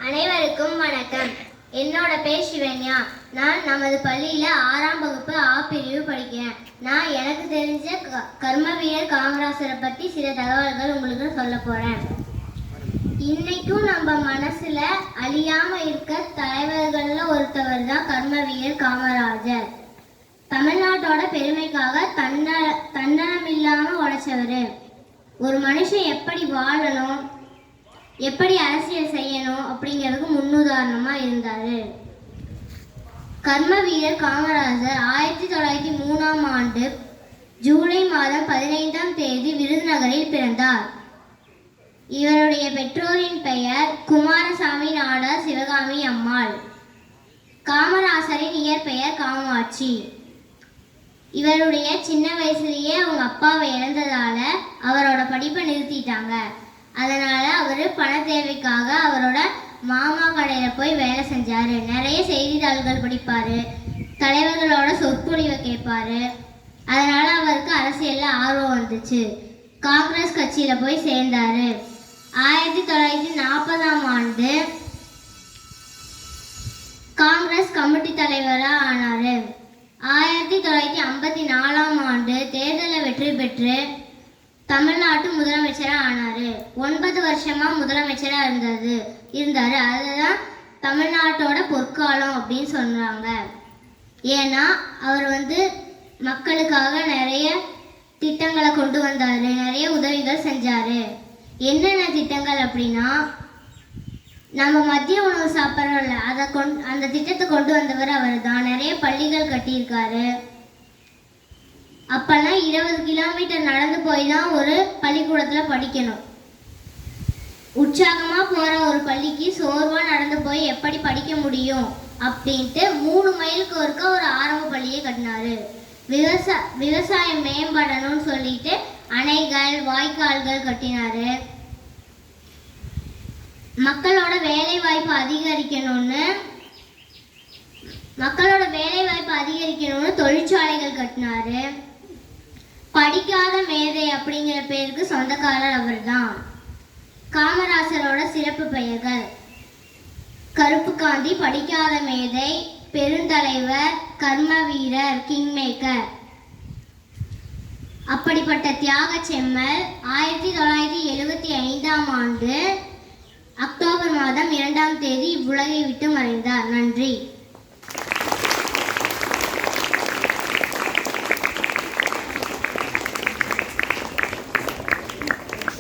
அனைவருக்கும் வணக்கம். என்னோட பேர் சிவன்யா. நான் நமது பள்ளியில் 6ஆம் வகுப்பு ஆ பிரிவு படிக்கிறேன். நான் எனக்கு தெரிஞ்ச கர்மவீரர் காமராசரை பற்றி சில தகவல்கள் உங்களுக்கு சொல்ல போகிறேன். இன்னைக்கும் நம்ம மனசில் அழியாமல் இருக்க தலைவர்களில் ஒருத்தவர் தான் கர்மவீரர் காமராஜர். தமிழ்நாட்டோட பெருமைக்காக தன்னலம் இல்லாமல் உழைச்சவர். ஒரு மனுஷன் எப்படி வாழணும், எப்படி அரசியல் செய்யணும் அப்படிங்கிறதுக்கு முன்னுதாரணமாக இருந்தார். கர்மவீரர் காமராஜர் 1903ஆம் ஆண்டு ஜூலை மாதம் 15ஆம் தேதி விருதுநகரில் பிறந்தார். இவருடைய பெற்றோரின் பெயர் குமாரசாமி நாடார் சிவகாமி அம்மாள். காமராசரின் இயற்பெயர் காமாட்சி. இவருடைய சின்ன வயசுலேயே அவங்க அப்பாவை இழந்ததால அவரோட படிப்பை நிறுத்திட்டாங்க. அதனால் அவர் பண தேவைக்காக அவரோட மாமா கடையில் போய் வேலை செஞ்சார். நிறைய செய்தித்தாள்கள் படிப்பார், தலைவர்களோட சொற்பொழிவை கேட்பார். அதனால் அவருக்கு அரசியலில் ஆர்வம் வந்துச்சு. காங்கிரஸ் கட்சியில் போய் சேர்ந்தார். 1940ஆம் ஆண்டு காங்கிரஸ் கமிட்டி தலைவராக ஆனார். 1954ஆம் ஆண்டு தேர்தலில் வெற்றி பெற்று தமிழ்நாட்டு முதலமைச்சராக ஆனார். 9 வருஷமா முதலமைச்சராக இருந்தார். அதுதான் தமிழ்நாட்டோட பொற்காலம் அப்படின்னு சொல்கிறாங்க. ஏன்னா அவர் மக்களுக்காக நிறைய திட்டங்களை கொண்டு வந்தார், நிறைய உதவிகள் செஞ்சார். என்னென்ன திட்டங்கள் அப்படின்னா, நம்ம மதிய உணவு சாப்பிட்றோம்ல, அந்த திட்டத்தை கொண்டு வந்தவர் அவர் தான். நிறைய பள்ளிகள் கட்டியிருக்காரு. அப்பெல்லாம் 20 கிலோமீட்டர் நடந்து போய் தான் ஒரு பள்ளிக்கூடத்தில் படிக்கணும். உற்சாகமாக போகிற ஒரு பள்ளிக்கு சோர்வாக நடந்து போய் எப்படி படிக்க முடியும் அப்படின்ட்டு 3 மைலுக்கு ஒருக்க ஒரு ஆரம்ப பள்ளியை கட்டினார். விவசாயம் மேம்படணும்னு சொல்லிட்டு அணைகள், வாய்க்கால்கள் கட்டினார். மக்களோட வேலை வாய்ப்பு அதிகரிக்கணும்னு தொழிற்சாலைகள் கட்டினார். படிக்காத மேதை அப்படிங்கிற பேருக்கு சொந்தக்காரர் அவர் தான். காமராசரோட சிறப்பு பெயர்கள்: கருப்பு காந்தி, படிக்காத மேதை, பெருந்தலைவர், கர்மவீரர், கிங்மேக்கர். அப்படிப்பட்ட தியாக செம்மல் 1975ஆம் ஆண்டு அக்டோபர் மாதம் 2ஆம் தேதி இவ்வுலகை விட்டு மறைந்தார். நன்றி.